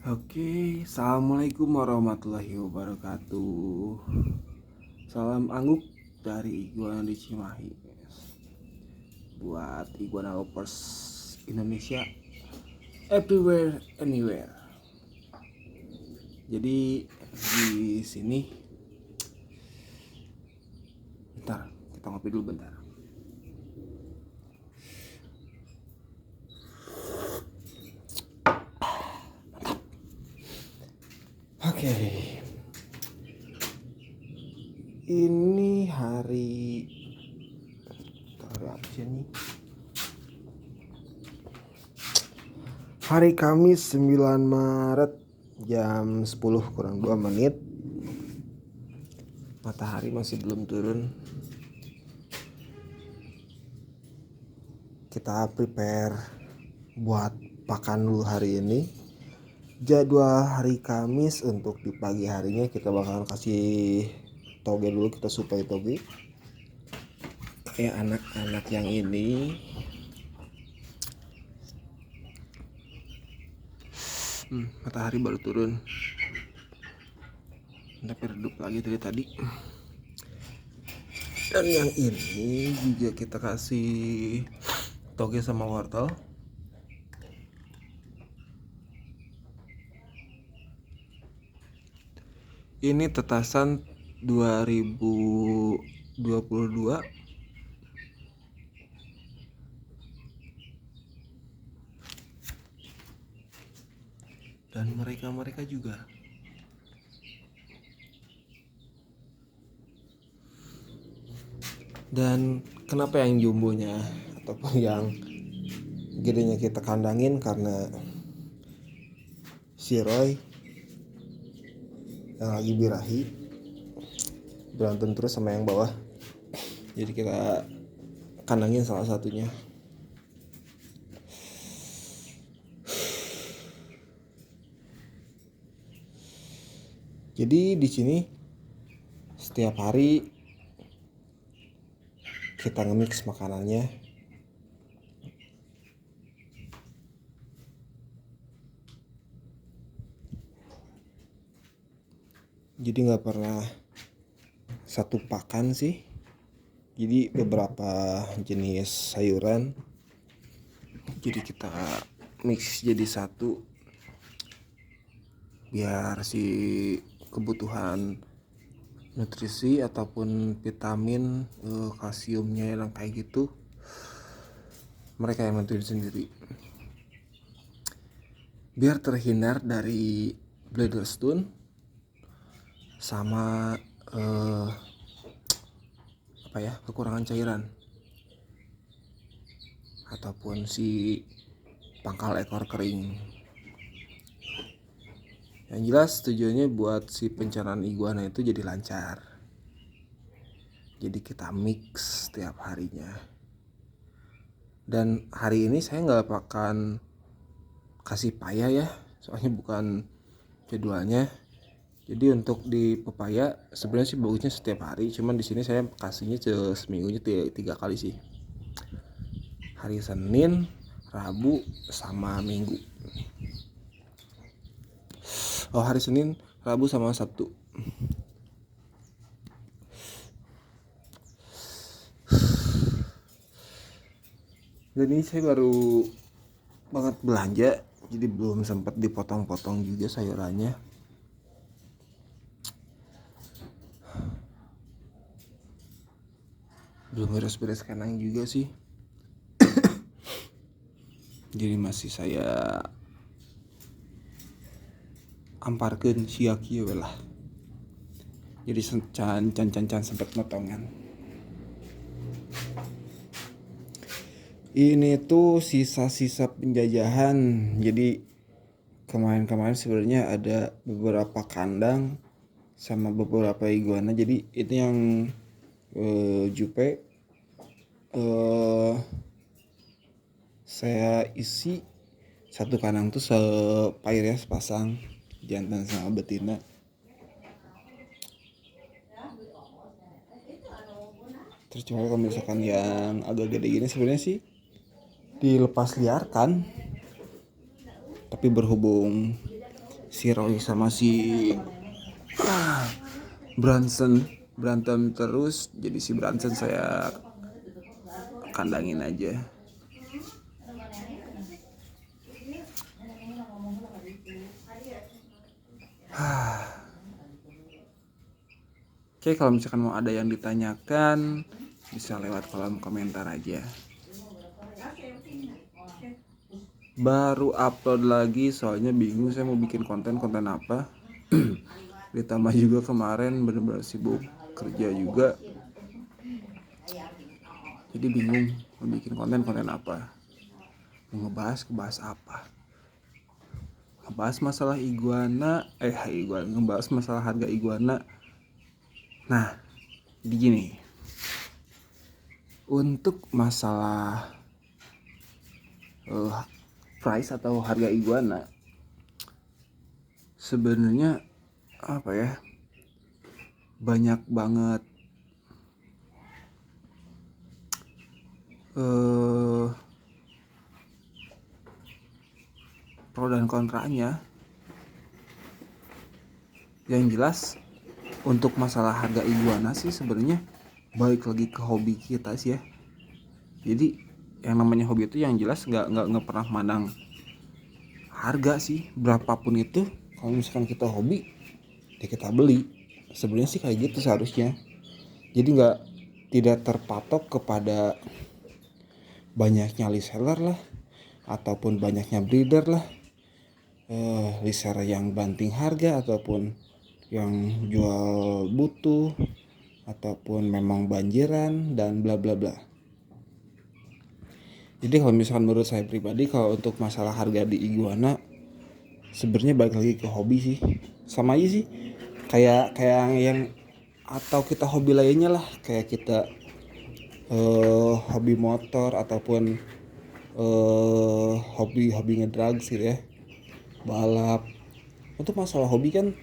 Oke, assalamualaikum warahmatullahi wabarakatuh. Salam angguk dari Iguana di Cimahi buat Iguana lovers Indonesia everywhere anywhere. Jadi di sini, bentar, kita ngopi dulu bentar. Oke, ini hari apa sih ini? Hari Kamis 9 Maret jam 10 kurang 2 menit. Matahari masih belum turun. Kita prepare buat pakan dulu hari ini. Jadwal hari Kamis untuk di pagi harinya kita bakalan kasih toge dulu, kita suplai toge kayak anak-anak yang ini. Matahari baru turun tapi redup lagi dari tadi. Dan yang ini juga kita kasih toge sama wortel. Ini tetasan 2022. Dan mereka juga. Dan kenapa yang jumbonya ataupun yang gedenya kita kandangin, karena si Roy yang lagi birahi berantem terus sama yang bawah, jadi kita kandangin salah satunya. Jadi di sini setiap hari kita nge-mix makanannya. Jadi nggak pernah satu pakan sih. Jadi beberapa jenis sayuran, jadi kita mix jadi satu biar si kebutuhan nutrisi ataupun vitamin, kalsiumnya yang kayak gitu mereka yang nentuin sendiri, biar terhindar dari bladder stone sama kekurangan cairan ataupun si pangkal ekor kering. Yang jelas tujuannya buat si pencernaan iguana itu jadi lancar. Jadi kita mix setiap harinya. Dan hari ini saya nggak akan kasih paya ya, soalnya bukan jadwalnya. Jadi untuk di pepaya sebenarnya sih bagusnya setiap hari, cuman di sini saya kasihnya seminggunya 3 kali sih. Hari Senin, Rabu, sama Minggu. Hari Senin, Rabu, sama Sabtu. Dan ini saya baru banget belanja, jadi belum sempat dipotong-potong juga sayurannya. Belum beres-beres kandang juga sih. Jadi masih saya amparkeun sia kieu lah. Jadi can sempat motongan. Ini tuh sisa-sisa penjajahan. Jadi kemarin sebenarnya ada beberapa kandang sama beberapa iguana. Jadi itu yang jupe saya isi satu kandang tuh sepair ya, sepasang jantan sama betina. Terus cuma kalau misalkan yang agak gede gini sebenarnya sih dilepas liarkan, tapi berhubung si Roy sama si Branson berantem terus, jadi si Branson saya kandangin aja. Oke, kalau misalkan mau ada yang ditanyakan bisa lewat kolom komentar aja. Baru upload lagi soalnya bingung saya mau bikin konten apa. Ditambah juga kemarin bener-bener sibuk kerja juga, jadi bingung mau bikin konten apa, mau ngebahas apa, ngebahas masalah iguana, ngebahas masalah harga iguana. Nah, jadi gini, untuk masalah price atau harga iguana, sebenarnya apa ya, banyak banget pro dan kontranya. Yang jelas untuk masalah harga iguana sih sebenarnya balik lagi ke hobi kita sih ya. Jadi yang namanya hobi itu yang jelas nggak pernah mandang harga sih, berapapun itu. Kalau misalkan kita hobi ya kita beli, sebenarnya sih kayak gitu seharusnya. Jadi tidak terpatok kepada banyaknya reseller lah ataupun banyaknya breeder lah, reseller yang banting harga ataupun yang jual butuh ataupun memang banjiran dan bla bla bla. Jadi kalau misalkan menurut saya pribadi, kalau untuk masalah harga di iguana sebenarnya balik lagi ke hobi sih. Sama aja sih kayak yang atau kita hobi lainnya lah, kayak kita hobi motor ataupun hobi ngedrugs gitu ya, balap. Untuk masalah hobi kan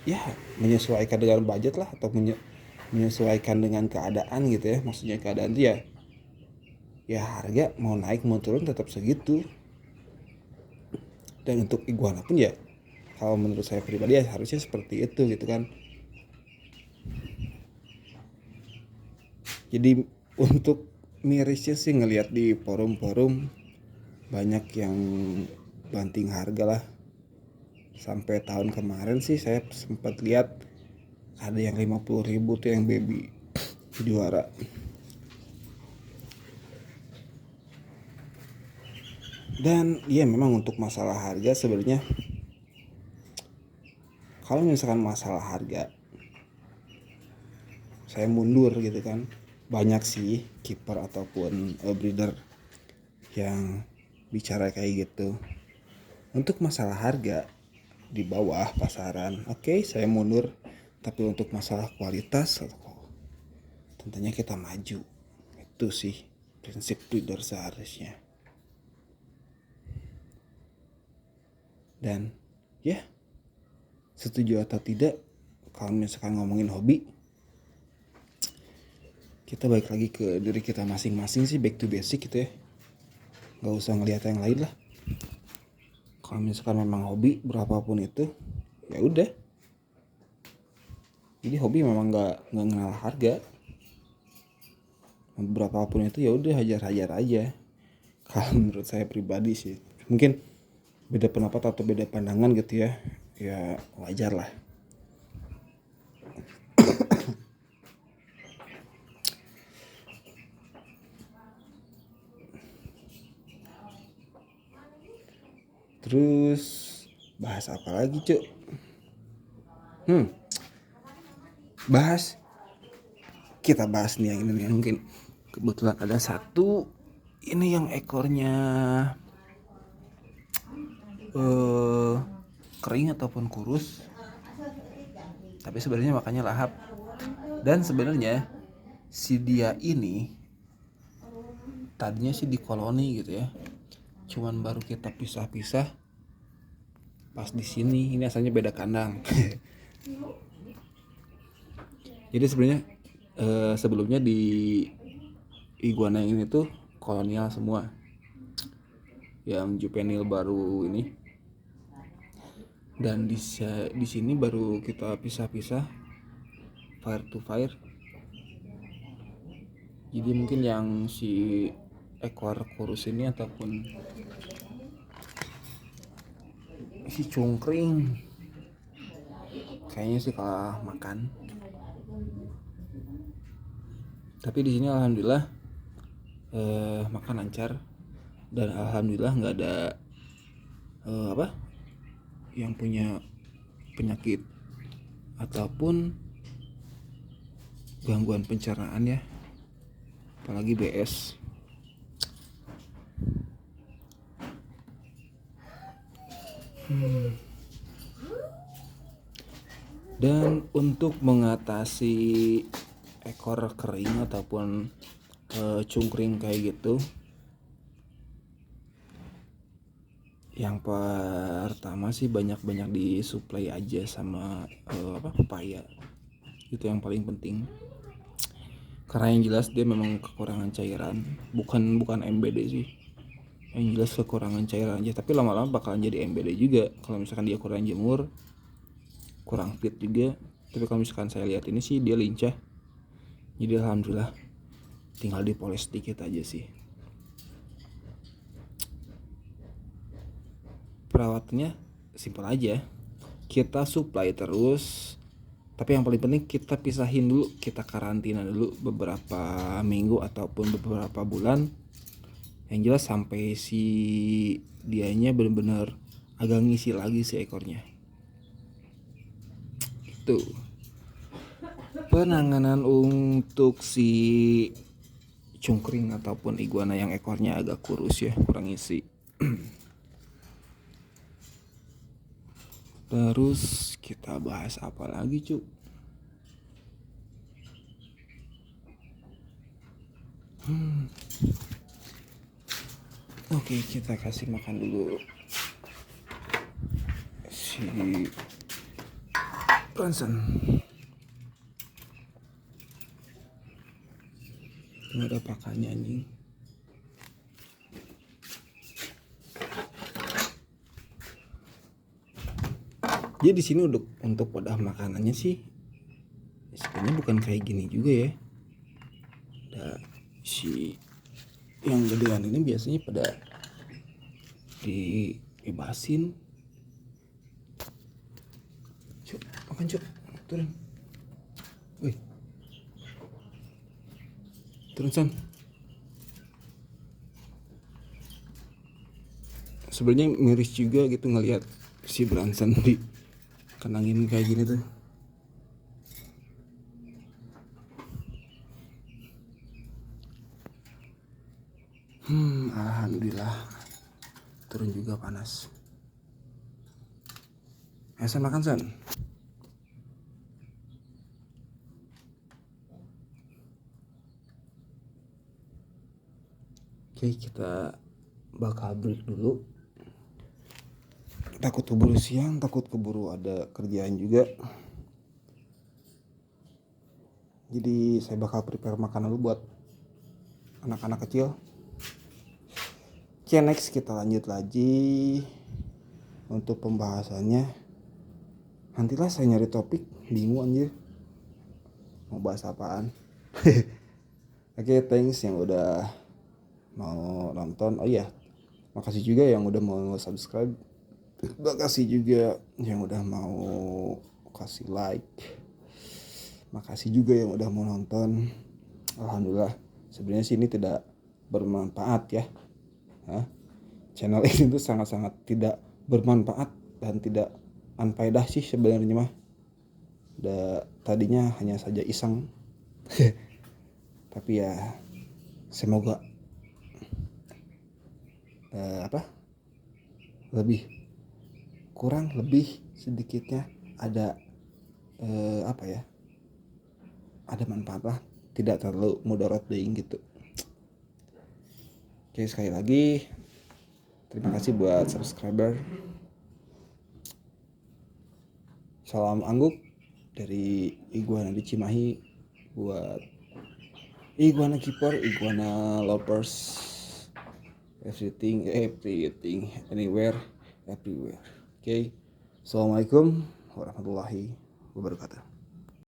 ya menyesuaikan dengan budget lah, atau menyesuaikan dengan keadaan gitu ya. Maksudnya keadaan dia ya harga mau naik mau turun tetap segitu. Dan untuk iguana pun ya kalau menurut saya pribadi ya harusnya seperti itu gitu kan. Jadi untuk mirisnya sih ngelihat di forum-forum banyak yang banting harga lah. Sampai tahun kemarin sih saya sempat lihat ada yang 50.000 tuh yang baby juara. Dan iya memang untuk masalah harga sebenarnya, kalau misalkan masalah harga saya mundur gitu kan. Banyak sih keeper ataupun breeder yang bicara kayak gitu. Untuk masalah harga di bawah pasaran, oke, saya mundur. Tapi untuk masalah kualitas tentunya kita maju. Itu sih prinsip breeder seharusnya. Dan ya, setuju atau tidak, kalau misalkan ngomongin hobi, kita balik lagi ke diri kita masing-masing sih, back to basic gitu ya. Gak usah ngelihat yang lain lah. Kalau misalkan memang hobi berapapun itu, ya udah. Jadi hobi memang nggak kenal harga. Berapapun itu ya udah hajar-hajar aja. Kalau menurut saya pribadi sih, mungkin beda pendapat atau beda pandangan gitu ya. Ya wajar lah. Terus bahas apa lagi, Cuk? Kita bahas nih yang ini, mungkin kebetulan ada satu ini yang ekornya kering ataupun kurus, tapi sebenarnya makanya lahap. Dan sebenarnya si dia ini tadinya sih di koloni gitu ya, cuman baru kita pisah-pisah pas di sini. Ini asalnya beda kandang. Jadi sebenarnya sebelumnya di iguana ini tuh kolonial semua. Yang juvenil baru ini Dan di sini baru kita pisah-pisah fire to fire. Jadi mungkin yang si ekor kurus ini ataupun si cungkring kayaknya sih kalah makan. Tapi di sini alhamdulillah makan lancar, dan alhamdulillah nggak ada yang punya penyakit ataupun gangguan pencernaan ya, apalagi BS. Dan untuk mengatasi ekor kering ataupun cungkring kayak gitu, yang pertama sih banyak-banyak disuplai aja sama pepaya. Itu yang paling penting. Karena yang jelas dia memang kekurangan cairan, bukan MBD sih. Yang jelas kekurangan cairan aja, tapi lama-lama bakalan jadi MBD juga kalau misalkan dia kurang jemur, kurang fit juga. Tapi kalau misalkan saya lihat ini sih dia lincah. Jadi alhamdulillah tinggal dipoles sedikit aja sih. Perawatannya simpel aja, kita supply terus, tapi yang paling penting kita pisahin dulu, kita karantina dulu beberapa minggu ataupun beberapa bulan, yang jelas sampai si dianya benar-benar agak ngisi lagi si ekornya. Itu penanganan untuk si cungkring ataupun iguana yang ekornya agak kurus ya, kurang isi. Terus kita bahas apa lagi cu? Oke, kita kasih makan dulu si Bronson. Ini ada pakannya anjing. Jadi di sini untuk wadah makanannya sih sebenarnya bukan kayak gini juga ya. Ada si yang gedean ini biasanya pada dibebasin. Cuk, makan cuk, turun. Wih, turun San. Sebenarnya miris juga gitu ngelihat si Branson di kenangin kayak gini tuh. Alhamdulillah turun juga panas. San makan San. Oke, kita bakal break dulu. Takut keburu siang, takut keburu ada kerjaan juga. Jadi saya bakal prepare makan dulu buat anak-anak kecil. Oke, next kita lanjut lagi untuk pembahasannya. Nantilah saya nyari topik, bingung anjir mau bahas apaan. Oke, thanks yang udah mau nonton. Oh iya, makasih juga yang udah mau subscribe. Makasih juga yang udah mau kasih like. Makasih juga yang udah mau nonton. Alhamdulillah. Sebenarnya sih ini tidak bermanfaat ya. Channel ini tuh sangat-sangat tidak bermanfaat dan tidak anfaedah sih sebenarnya mah. Tadinya hanya saja iseng. Tapi ya semoga lebih sedikitnya ada ada manfaat lah, tidak terlalu mudarat deing gitu. Oke, sekali lagi terima kasih buat subscriber. Salam angguk dari Iguana di Cimahi buat Iguana keeper, Iguana lovers, everything, anywhere, everywhere. Okay, Assalamualaikum warahmatullahi wabarakatuh.